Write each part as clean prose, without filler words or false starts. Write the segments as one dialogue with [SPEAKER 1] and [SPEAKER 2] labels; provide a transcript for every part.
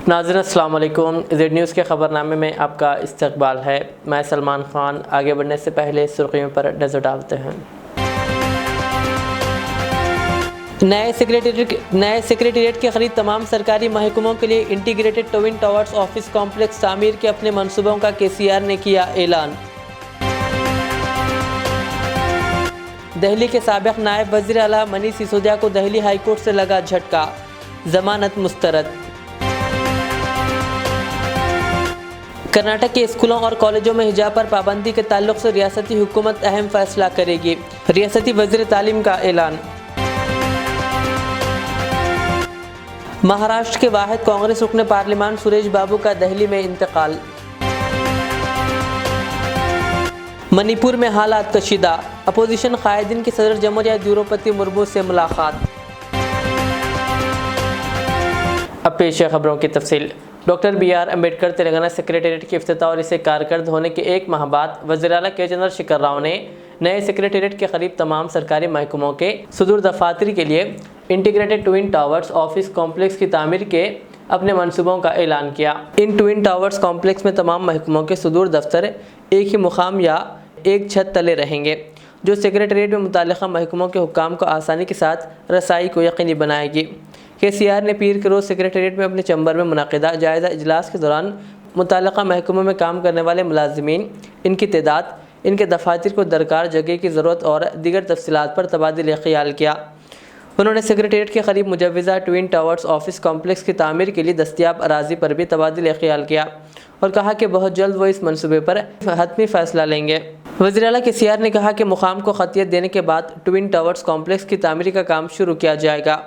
[SPEAKER 1] ناظرین السلام علیکم، زیڈ نیوز کے خبرنامے میں آپ کا استقبال ہے۔ میں سلمان خان۔ آگے بڑھنے سے پہلے سرخیوں پر نظر ڈالتے ہیں۔ نئے سیکریٹریٹ کے قریب تمام سرکاری محکموں کے لیے integrated twin towers office complex تعمیر کے اپنے منصوبوں کا KCR نے کیا اعلان۔ دہلی کے سابق نائب وزیر اعلیٰ منیش سسودیا کو دہلی ہائی کورٹ سے لگا جھٹکا، ضمانت مسترد۔ کرناٹک کے اسکولوں اور کالجوں میں حجاب پر پابندی کے تعلق سے ریاستی حکومت اہم فیصلہ کرے گی، ریاستی وزیر تعلیم کا اعلان۔ مہاراشٹر کے واحد کانگریس رکن پارلیمان سریش بابو کا دہلی میں انتقال۔ منی پور میں حالات کشیدہ، اپوزیشن قائدین کی صدر جمہوریہ دروپدی مرمو سے ملاقات۔ اب پیش ہے خبروں کی تفصیل۔ Doctor BR Ambedkar Telangana secretariat کے افتتاح اور اسے کارکرد ہونے کے ایک ماہ بعد وزیر اعلیٰ کے چندر شیکھر راؤ نے نئے سیکریٹریٹ کے قریب تمام سرکاری محکموں کے صدور دفاتر کے لیے integrated twin towers office complex کی تعمیر کے اپنے منصوبوں کا اعلان کیا۔ ان ٹوئن ٹاورز کمپلیکس میں تمام محکموں کے صدور دفتر ایک ہی مقام یا ایک چھت تلے رہیں گے، جو سیکریٹریٹ میں متعلقہ محکموں کے حکام کو آسانی کے ساتھ رسائی کو یقینی بنائے گی۔ KCR نے پیر کے روز سیکریٹریٹ میں اپنے چیمبر میں منعقدہ جائزہ اجلاس کے دوران متعلقہ محکموں میں کام کرنے والے ملازمین، ان کی تعداد، ان کے دفاتر کو درکار جگہ کی ضرورت اور دیگر تفصیلات پر تبادلہ خیال کیا۔ انہوں نے سیکریٹریٹ کے قریب مجوزہ ٹوئن ٹاورز آفس کمپلیکس کی تعمیر کے لیے دستیاب اراضی پر بھی تبادلہ خیال کیا اور کہا کہ بہت جلد وہ اس منصوبے پر حتمی فیصلہ لیں گے۔ وزیر اعلیٰ KCR نے کہا کہ مقام کو خطیت دینے کے بعد ٹوئن ٹاورز کمپلیکس کی تعمیر کا کام شروع کیا جائے گا۔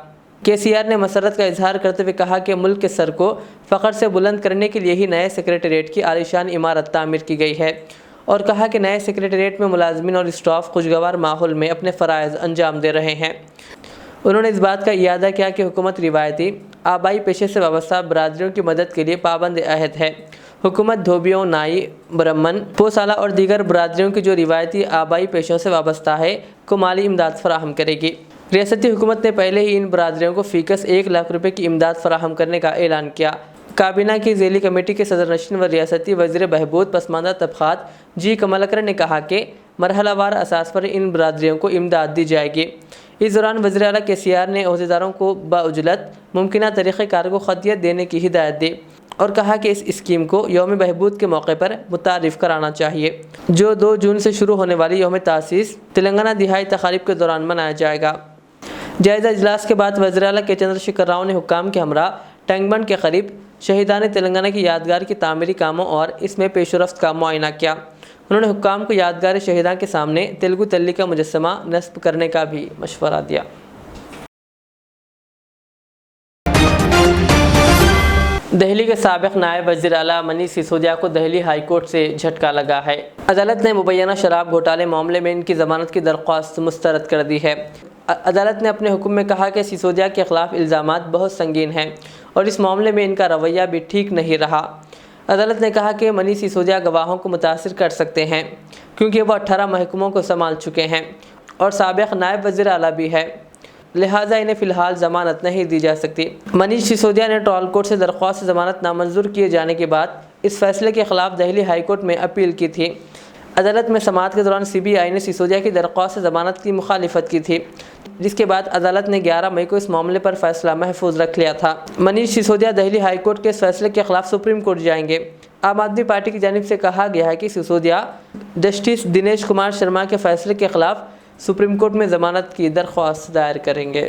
[SPEAKER 1] KCR نے مسرت کا اظہار کرتے ہوئے کہا کہ ملک کے سر کو فخر سے بلند کرنے کے لیے ہی نئے سیکریٹریٹ کی عالیشان عمارت تعمیر کی گئی ہے، اور کہا کہ نئے سیکریٹریٹ میں ملازمین اور اسٹاف خوشگوار ماحول میں اپنے فرائض انجام دے رہے ہیں۔ انہوں نے اس بات کا اعادہ کیا کہ حکومت روایتی آبائی پیشے سے وابستہ برادریوں کی مدد کے لیے پابند عہد ہے۔ حکومت دھوبیوں، نائی، برہمن، پوسالہ اور دیگر برادریوں کی جو روایتی آبائی پیشوں سے وابستہ ہے کو مالی امداد فراہم کرے گی۔ ریاستی حکومت نے پہلے ہی ان برادریوں کو فی کس 1 لاکھ روپے کی امداد فراہم کرنے کا اعلان کیا۔ کابینہ کی ذیلی کمیٹی کے صدر نشین و ریاستی وزیر بہبود پسماندہ طبقات G کملاکرن نے کہا کہ مرحلہ وار اساس پر ان برادریوں کو امداد دی جائے گی۔ اس دوران وزیر اعلیٰ KCR نے عہدیداروں کو بعجلت ممکنہ طریقہ کار کو خطیت دینے کی ہدایت دی اور کہا کہ اس اسکیم کو یوم بہبود کے موقع پر متعارف کرانا چاہیے، جو 2 جون سے شروع ہونے والی یوم تاسیس تلنگانہ دہائی تقاریب کے دوران منایا جائے گا۔ جائزہ اجلاس کے بعد وزیر اعلیٰ کے چندر شیکھر راؤ نے حکام کے ہمراہ ٹینک بنڈ کے قریب شہیدان تلنگانہ کی یادگار کی تعمیری کاموں اور اس میں پیش رفت کا معائنہ کیا۔ انہوں نے حکام کو یادگار شہیدان کے سامنے تلگو تلی کا مجسمہ نصب کرنے کا بھی مشورہ دیا۔ دہلی کے سابق نائب وزیر اعلیٰ منیش سسودیا کو دہلی ہائی کورٹ سے جھٹکا لگا ہے۔ عدالت نے مبینہ شراب گھوٹالے معاملے میں ان کی ضمانت کی درخواست مسترد کر دی ہے۔ عدالت نے اپنے حکم میں کہا کہ سسودیا کے خلاف الزامات بہت سنگین ہیں اور اس معاملے میں ان کا رویہ بھی ٹھیک نہیں رہا۔ عدالت نے کہا کہ منیش سسودیا گواہوں کو متاثر کر سکتے ہیں کیونکہ وہ 18 محکموں کو سنبھال چکے ہیں اور سابق نائب وزیر اعلیٰ بھی ہے، لہٰذا انہیں فی الحال ضمانت نہیں دی جا سکتی۔ منیش سسودیا نے ٹرائل کورٹ سے درخواست ضمانت نامنظور کیے جانے کے بعد اس فیصلے کے خلاف دہلی ہائی کورٹ میں اپیل کی تھی۔ عدالت میں سماعت کے دوران CBI نے سسودیا کی درخواست ضمانت کی مخالفت کی تھی، جس کے بعد عدالت نے 11 مئی کو اس معاملے پر فیصلہ محفوظ رکھ لیا تھا۔ منیش سسودیا دہلی ہائی کورٹ کے اس فیصلے کے خلاف سپریم کورٹ جائیں گے۔ عام آدمی پارٹی کی جانب سے کہا گیا ہے کہ سسودیا جسٹس دنیش کمار شرما کے فیصلے کے خلاف سپریم کورٹ میں ضمانت کی درخواست دائر کریں گے۔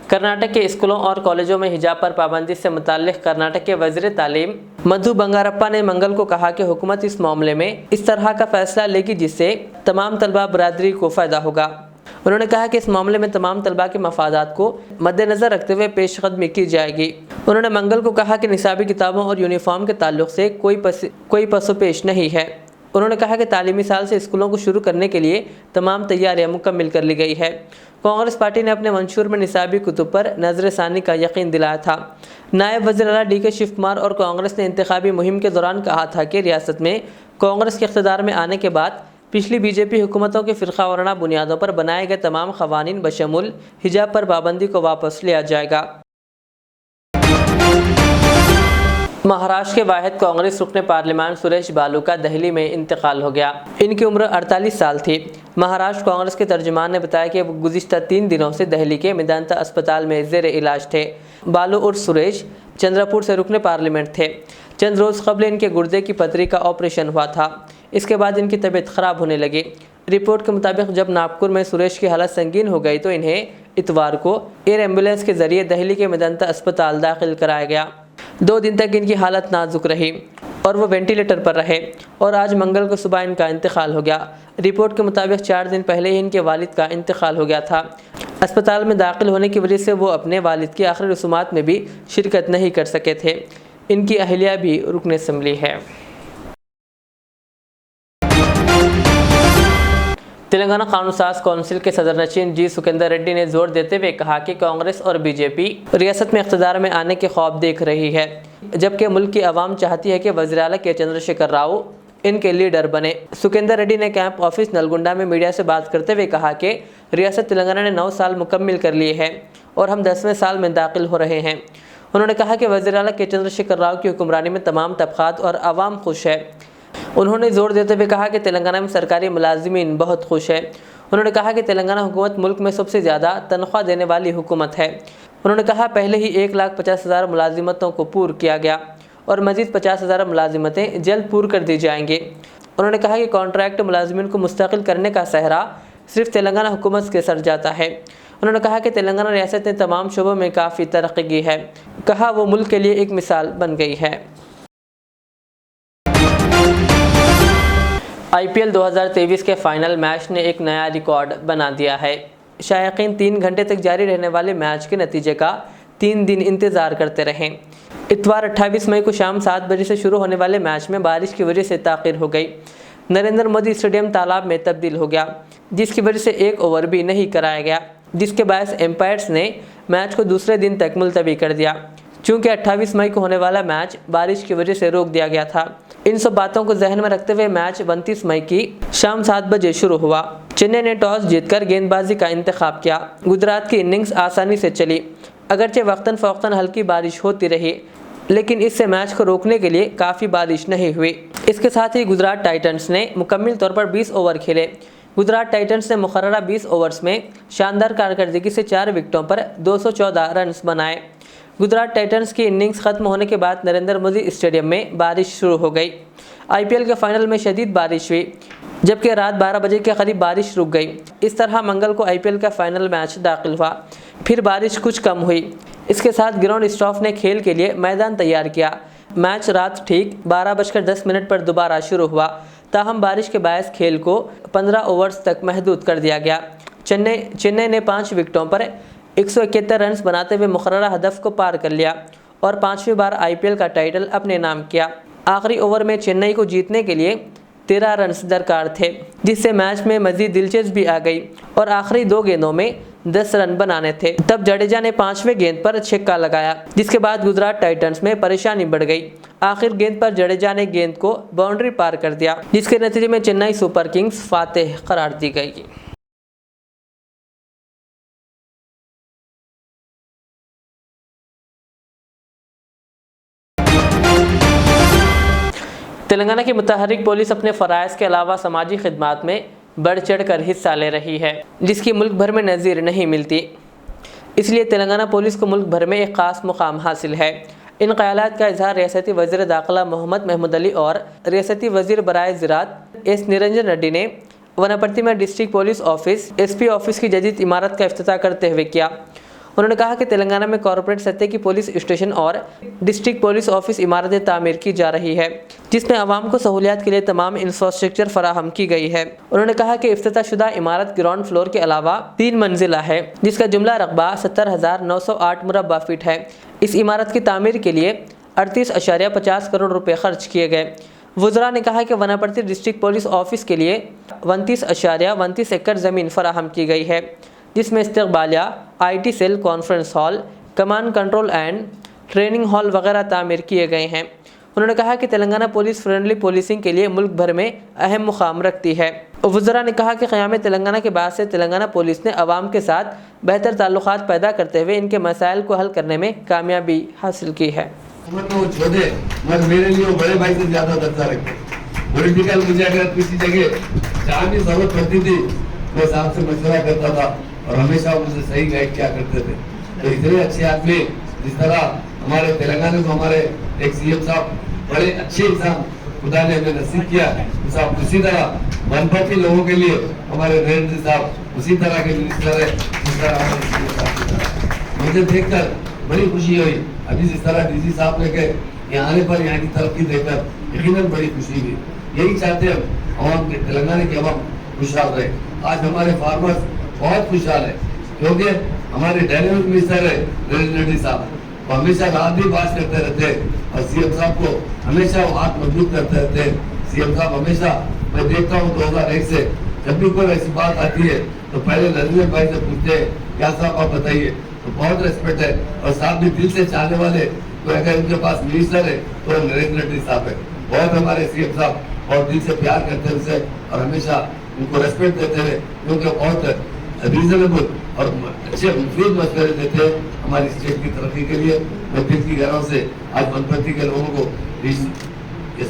[SPEAKER 1] کرناٹک کے اسکولوں اور کالجوں میں حجاب پر پابندی سے متعلق کرناٹک کے وزیر تعلیم مدھو بنگارپا نے منگل کو کہا کہ حکومت اس معاملے میں اس طرح کا فیصلہ لے گی جس سے تمام طلبہ برادری کو فائدہ ہوگا۔ انہوں نے کہا کہ اس معاملے میں تمام طلبہ کے مفادات کو مد نظر رکھتے ہوئے پیش قدمی کی جائے گی۔ انہوں نے منگل کو کہا کہ نصابی کتابوں اور یونیفارم کے تعلق سے کوئی پس و پیش نہیں ہے۔ انہوں نے کہا کہ تعلیمی سال سے اسکولوں کو شروع کرنے کے لیے تمام تیاریاں مکمل کر لی گئی ہے۔ کانگریس پارٹی نے اپنے منشور میں نصابی کتب پر نظر ثانی کا یقین دلایا تھا۔ نائب وزیر اعلیٰ DK شیو کمار اور کانگریس نے انتخابی مہم کے دوران کہا تھا کہ ریاست میں کانگریس کے اقتدار میں آنے کے بعد پچھلی بی جے پی حکومتوں کے فرقہ وارانہ بنیادوں پر بنائے گئے تمام قوانین بشمول حجاب پر پابندی کو واپس لیا جائے گا۔ مہاراشٹر کے واحد کانگریس رکن پارلیمان سریش بالو کا دہلی میں انتقال ہو گیا۔ ان کی عمر 48 سال تھی۔ مہاراشٹر کانگریس کے ترجمان نے بتایا کہ وہ گزشتہ 3 دنوں سے دہلی کے میدانتا اسپتال میں زیر علاج تھے۔ بالو اور سریش چندراپور سے رکن پارلیمنٹ تھے۔ چند روز قبل ان کے گردے کی پتھری کا آپریشن ہوا تھا۔ اس کے بعد ان کی طبیعت خراب ہونے لگی۔ رپورٹ کے مطابق جب ناگپور میں سریش کی حالت سنگین ہو گئی تو انہیں اتوار کو ایئر ایمبولینس کے ذریعے دہلی کے میدانتا اسپتال داخل کرایا گیا۔ 2 دن تک ان کی حالت نازک رہی اور وہ وینٹیلیٹر پر رہے اور آج منگل کو صبح ان کا انتقال ہو گیا۔ رپورٹ کے مطابق 4 دن پہلے ہی ان کے والد کا انتقال ہو گیا تھا۔ اسپتال میں داخل ہونے کی وجہ سے وہ اپنے والد کی آخری رسومات میں بھی شرکت نہیں کر سکے تھے۔ ان کی اہلیہ بھی رکن اسمبلی ہے۔ تلنگانہ قانون ساز کونسل کے صدر نشین جی سکھیندر ریڈی نے زور دیتے ہوئے کہا کہ کانگریس اور بی جے پی ریاست میں اقتدار میں آنے کے خواب دیکھ رہی ہے، جبکہ ملک کی عوام چاہتی ہے کہ وزیر اعلیٰ کے چندر شیکھر راؤ ان کے لیڈر بنے۔ سکھیندر ریڈی نے کیمپ آفس نلگنڈا میں میڈیا سے بات کرتے ہوئے کہا کہ ریاست تلنگانہ نے 9 سال مکمل کر لیے ہیں اور ہم 10ویں سال میں داخل ہو رہے ہیں۔ انہوں نے کہا کہ وزیر اعلیٰ کے چندر شیکھر راؤ کی حکمرانی میں تمام طبقات اور عوام خوش ہے۔ انہوں نے زور دیتے ہوئے کہا کہ تلنگانہ میں سرکاری ملازمین بہت خوش ہیں۔ انہوں نے کہا کہ تلنگانہ حکومت ملک میں سب سے زیادہ تنخواہ دینے والی حکومت ہے۔ انہوں نے کہا پہلے ہی 1,50,000 ملازمتوں کو پور کیا گیا اور مزید 50,000 ملازمتیں جلد پور کر دی جائیں گی۔ انہوں نے کہا کہ کانٹریکٹ ملازمین کو مستقل کرنے کا سہرا صرف تلنگانہ حکومت کے سر جاتا ہے۔ انہوں نے کہا کہ تلنگانہ ریاست نے تمام شعبوں میں کافی ترقی کی ہے۔ کہا وہ ملک کے لیے ایک مثال بن گئی ہے۔ IPL 2023 کے فائنل میچ نے ایک نیا ریکارڈ بنا دیا ہے۔ شائقین 3 گھنٹے تک جاری رہنے والے میچ کے نتیجے کا 3 دن انتظار کرتے رہے۔ اتوار 28 مئی کو شام 7 بجے سے شروع ہونے والے میچ میں بارش کی وجہ سے تاخیر ہو گئی۔ نریندر مودی اسٹیڈیم تالاب میں تبدیل ہو گیا، جس کی وجہ سے 1 اوور بھی نہیں کرایا گیا، جس کے باعث امپائرز نے میچ کو دوسرے دن تک ملتوی کر دیا۔ چونکہ 28 مئی کو ہونے والا میچ بارش کی وجہ سے روک دیا گیا تھا۔ ان سب باتوں کو ذہن میں رکھتے ہوئے میچ 29 مئی کی شام 7 بجے شروع ہوا۔ چنئی نے ٹاس جیت کر گیند بازی کا انتخاب کیا۔ گجرات کی اننگز آسانی سے چلی، اگرچہ وقتاً فوقتاً ہلکی بارش ہوتی رہی، لیکن اس سے میچ کو روکنے کے لیے کافی بارش نہیں ہوئی۔ اس کے ساتھ ہی گجرات ٹائٹنز نے مکمل طور پر 20 اوور کھیلے۔ گجرات ٹائٹنز نے مقررہ 20 اوورز میں شاندار کارکردگی سے 4 وکٹوں پر 214 رنز بنائے۔ گجرات ٹائٹنز کی اننگز ختم ہونے کے بعد نریندر مودی اسٹیڈیم میں بارش شروع ہو گئی۔ IPL کے فائنل میں شدید بارش ہوئی، جبکہ رات 12 بجے کے قریب بارش رک گئی۔ اس طرح منگل کو IPL کا فائنل میچ داخل ہوا، پھر بارش کچھ کم ہوئی۔ اس کے ساتھ گراؤنڈ اسٹاف نے کھیل کے لیے میدان تیار کیا۔ میچ رات ٹھیک 12:10 پر دوبارہ شروع ہوا، تاہم بارش کے باعث کھیل کو 15 اوورز تک محدود کر دیا گیا۔ چنئی نے 5 وکٹوں پر 171 رنز بناتے ہوئے مقررہ ہدف کو پار کر لیا اور 5ویں بار IPL کا ٹائٹل اپنے نام کیا۔ آخری اوور میں چنئی کو جیتنے کے لیے 13 رنز درکار تھے، جس سے میچ میں مزید دلچسپی آ گئی اور آخری 2 گیندوں میں 10 رن بنانے تھے۔ تب جڈیجا نے 5ویں گیند پر چھکا لگایا، جس کے بعد گجرات ٹائٹنز میں پریشانی بڑھ گئی۔ آخر گیند پر جڈیجا نے گیند کو باؤنڈری پار کر دیا، جس کے نتیجے میں چنئی سپر کنگز فاتح قرار دی گئی۔ تلنگانہ کی متحرک پولیس اپنے فرائض کے علاوہ سماجی خدمات میں بڑھ چڑھ کر حصہ لے رہی ہے، جس کی ملک بھر میں نظیر نہیں ملتی۔ اس لیے تلنگانہ پولیس کو ملک بھر میں ایک خاص مقام حاصل ہے۔ ان خیالات کا اظہار ریاستی وزیر داخلہ محمد محمود علی اور ریاستی وزیر برائے زراعت ایس نرنجن ریڈی نے وناپرتی میں district police office SP office کی جدید عمارت کا افتتاح کرتے ہوئے کیا۔ انہوں نے کہا کہ تلنگانہ میں کارپوریٹ سطح کی پولیس اسٹیشن اور ڈسٹرکٹ پولیس آفس عمارتیں تعمیر کی جا رہی ہے، جس میں عوام کو سہولیات کے لیے تمام انفراسٹرکچر فراہم کی گئی ہے۔ انہوں نے کہا کہ افتتاح شدہ عمارت گراؤنڈ فلور کے علاوہ 3 منزلہ ہے، جس کا جملہ رقبہ 70,908 مربع فٹ ہے۔ اس عمارت کی تعمیر کے لیے 38.50 کروڑ روپے خرچ کیے گئے۔ وزراء نے کہا کہ وناپرتی ڈسٹرکٹ پولیس آفس کے لیے 29.29 ایکڑ زمین فراہم کی گئی ہے، جس میں استقبالیہ، IT cell, conference hall, command control and training hall وغیرہ تعمیر کیے گئے ہیں۔ انہوں نے کہا کہ تلنگانہ پولیس فرینڈلی پولیسنگ کے لیے ملک بھر میں اہم مقام رکھتی ہے۔ وزراء نے کہا کہ قیام تلنگانہ کے بعد سے تلنگانہ پولیس نے عوام کے ساتھ بہتر تعلقات پیدا کرتے ہوئے ان کے مسائل کو حل کرنے میں کامیابی حاصل کی ہے۔
[SPEAKER 2] میرے لیے بڑے بھائی سے زیادہ درجہ رکھتے پولیٹیکل، مجھے اگر کسی جگہ جہاں بھی ضرورت پڑتی تھی میں صاحب سے مشورہ کرتا تھا اور ہمیشہ مجھے صحیح گائیڈ کیا کرتے تھے۔ تو اتنے اچھے آدمی جس طرح ہمارے تلنگانہ کو ہمارے ایک سی ایم صاحب بڑے اچھے انسان خدا نے ہمیں نصیب کیا، اسی طرح منپتی لوگوں کے لیے ہمارے نریندر صاحب اسی طرح کے منسٹر ہے جس طرح مجھے دیکھ کر بڑی خوشی ہوئی۔ ابھی جس طرح ڈی سی صاحب نے کہ یہاں آنے پر یہاں کی ترقی دیکھ کر یقیناً بڑی خوشی ہوئی۔ یہی چاہتے ہیں عوام کے، تلنگانہ کے عوام خوشحال رہے۔ آج ہمارے فارمرز بہت خوشحال ہے کیونکہ ہمارے ڈائنامک منسٹر ہے نریندر ریڈی صاحب، وہ ہمیشہ رات بھی بات کرتے رہتے ہیں اور سی ایم صاحب کو ہمیشہ وہ ہاتھ مضبوط کرتے رہتے ہیں۔ سی ایم صاحب ہمیشہ، میں دیکھتا ہوں 2001 سے جب بھی کوئی ایسی بات آتی ہے تو پہلے نریندر بھائی سے پوچھتے ہیں کیا صاحب آپ بتائیے، تو بہت ریسپیکٹ ہے۔ اور صاحب بھی دل سے چاہنے والے، تو اگر ان کے پاس منسٹر ہے تو نریندر ریڈی صاحب ہے۔ بہت ہمارے سی ایم صاحب اور دل سے پیار کرتے ہیں ان سے اور ہمیشہ ان کو ریسپیکٹ دیتے ہیں کیونکہ بہت ریزنیبل اور اچھے مفید مشورے دیتے ہیں ہماری اسٹیٹ کی ترقی کے لیے۔ میں دل کی گہرائیوں سے آج منپتی کے لوگوں کو ایس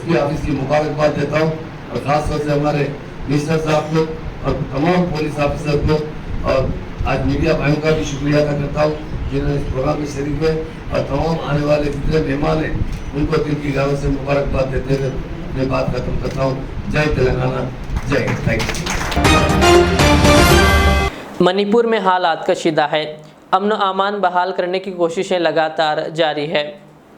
[SPEAKER 2] پی آفس کی مبارکباد دیتا ہوں اور خاص طور سے ہمارے منسٹر صاحب کو اور تمام پولیس آفیسر کو اور آج میڈیا بھائیوں کا بھی شکریہ ادا کرتا ہوں جنہوں نے اس پروگرام میں شریک ہوئے اور تمام آنے والے جتنے مہمان ہیں ان کو دل کی گہرائیوں سے مبارکباد دیتے ہوئے میں بات ختم کرتا ہوں۔ جے تلنگانہ، جے ہند، تھینک یو۔
[SPEAKER 1] منی پور میں حالات کشیدہ ہے۔ امن و امان بحال کرنے کی کوششیں لگاتار جاری ہے،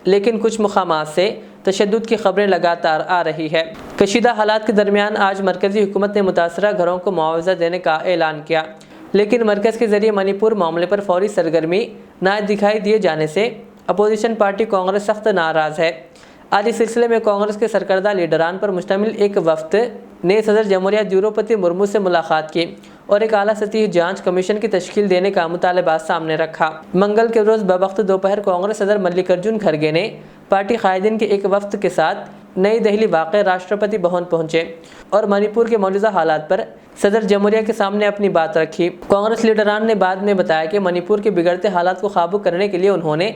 [SPEAKER 1] لیکن کچھ مقامات سے تشدد کی خبریں لگاتار آ رہی ہے۔ کشیدہ حالات کے درمیان آج مرکزی حکومت نے متاثرہ گھروں کو معاوضہ دینے کا اعلان کیا، لیکن مرکز کے ذریعے منی پور معاملے پر فوری سرگرمی نہ دکھائی دیے جانے سے اپوزیشن پارٹی کانگریس سخت ناراض ہے۔ آج اس سلسلے میں کانگریس کے سرکردہ لیڈران پر مشتمل ایک وفد نے صدر جمہوریہ دروپدی مرمو سے ملاقات کی اور ایک اعلیٰ سطحی جانچ کمیشن کی تشکیل دینے کا مطالبہ سامنے رکھا۔ منگل کے روز بوقت دوپہر کانگریس صدر ملک ارجن کھرگے نے پارٹی قائدین کے ایک وفد کے ساتھ نئی دہلی واقع راشٹرپتی بھون پہنچے اور منی پور کے موجودہ حالات پر صدر جمہوریہ کے سامنے اپنی بات رکھی۔ کانگریس لیڈران نے بعد میں بتایا کہ منی پور کے بگڑتے حالات کو قابو کرنے کے لیے انہوں نے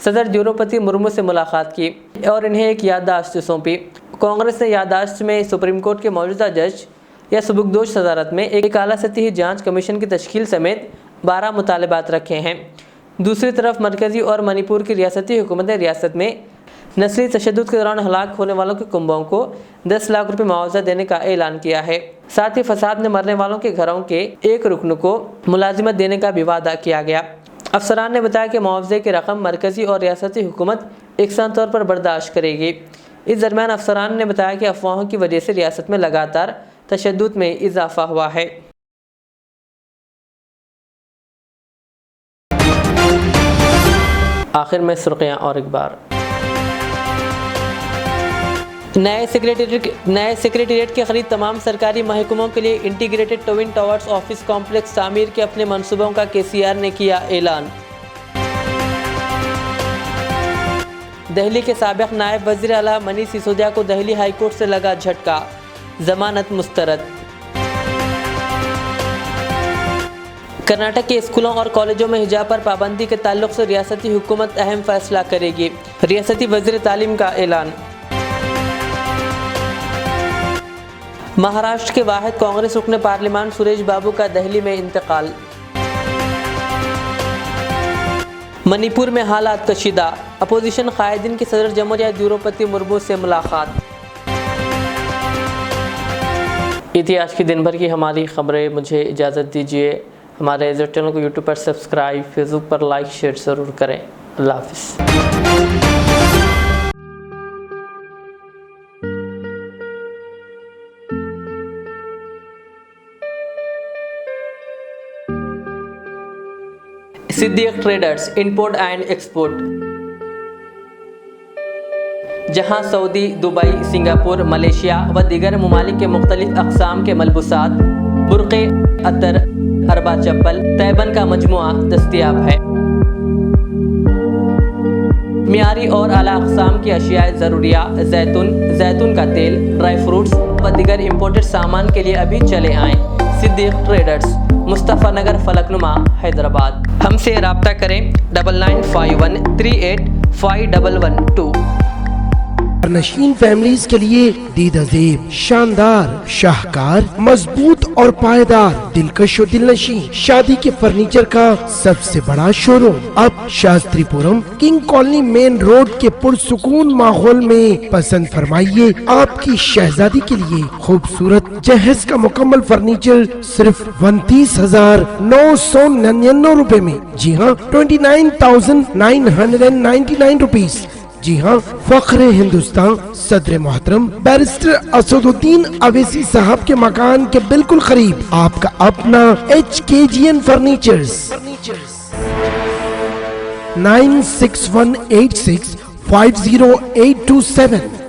[SPEAKER 1] صدر دروپدی مرمو سے ملاقات کی اور انہیں ایک یادداشت سونپی۔ کانگریس نے یادداشت میں سپریم کورٹ کے موجودہ جج یا سبکدوش صدارت میں ایک اعلیٰ سطحی جانچ کمیشن کی تشکیل سمیت 12 مطالبات رکھے ہیں۔ دوسری طرف مرکزی اور منی پور کی ریاستی حکومت نے ریاست میں نسلی تشدد کے دوران ہلاک ہونے والوں کے کنبوں کو 10 لاکھ روپے معاوضہ دینے کا اعلان کیا ہے۔ ساتھ ہی فساد میں مرنے والوں کے گھروں کے ایک رکن کو ملازمت دینے کا بھی وعدہ کیا گیا۔ افسران نے بتایا کہ معاوضے کی رقم مرکزی اور ریاستی حکومت یکساں طور پر برداشت کرے گی۔ اس درمیان افسران نے بتایا کہ افواہوں کی وجہ سے ریاست میں لگاتار تشدد میں اضافہ ہوا ہے۔ آخر میں سرخیاں اور ایک بار۔ نئے سیکریٹریٹ کی خرید تمام سرکاری محکموں کے لیے integrated twin towers office complex تعمیر کے اپنے منصوبوں کا KCR نے کیا اعلان۔ دہلی کے سابق نائب وزیر اعلیٰ منیش سسودیا کو دہلی ہائی کورٹ سے لگا جھٹکا، ضمانت مسترد۔ کرناٹک کے اسکولوں اور کالجوں میں حجاب پر پابندی کے تعلق سے ریاستی حکومت اہم فیصلہ کرے گی، ریاستی وزیر تعلیم کا اعلان۔ مہاراشٹر کے واحد کانگریس رکن پارلیمان سریش بابو کا دہلی میں انتقال۔ منی پور میں حالات کشیدہ، اپوزیشن قائدین کی صدر جمہوریہ دروپدی مرمو سے ملاقات۔ یہ تھی آج کی دن بھر کی ہماری خبریں۔ مجھے اجازت دیجیے، ہمارے چینل کو یوٹیوب پر سبسکرائب، فیس بک پر لائک شیئر ضرور کریں۔ اللہ حافظ۔ صدیق ٹریڈرز امپورٹ اینڈ ایکسپورٹ، جہاں سعودی، دبئی، سنگاپور، ملیشیا و دیگر ممالک کے مختلف اقسام کے ملبوسات، برقعے، عطر، اربا چپل، تیبن کا مجموعہ دستیاب ہے۔ معیاری اور اعلیٰ اقسام کی اشیاء ضروریہ زیتون کا تیل، ڈرائی فروٹس و دیگر امپورٹڈ سامان کے لیے ابھی چلے آئیں۔ صدیق ٹریڈرز، مصطفیٰ نگر، فلک نما، حیدرآباد۔ ہم سے رابطہ کریں 9951385112۔
[SPEAKER 3] نشین فیملیز کے لیے دیدہ زیب، شاندار، شاہکار، مضبوط اور پائیدار، دلکش و دلنشین شادی کے فرنیچر کا سب سے بڑا شو روم اب Shastri Puram king colony main road کے پرسکون ماحول میں پسند فرمائیے آپ کی شہزادی کے لیے خوبصورت جہیز کا مکمل فرنیچر صرف 29,999 روپے میں۔ جی ہاں، 29,999 روپیز۔ جی ہاں، فخر ہندوستان صدر محترم بیرسٹر اسد الدین اویسی صاحب کے مکان کے بالکل قریب آپ کا اپنا HKGN فرنیچرز 9618650827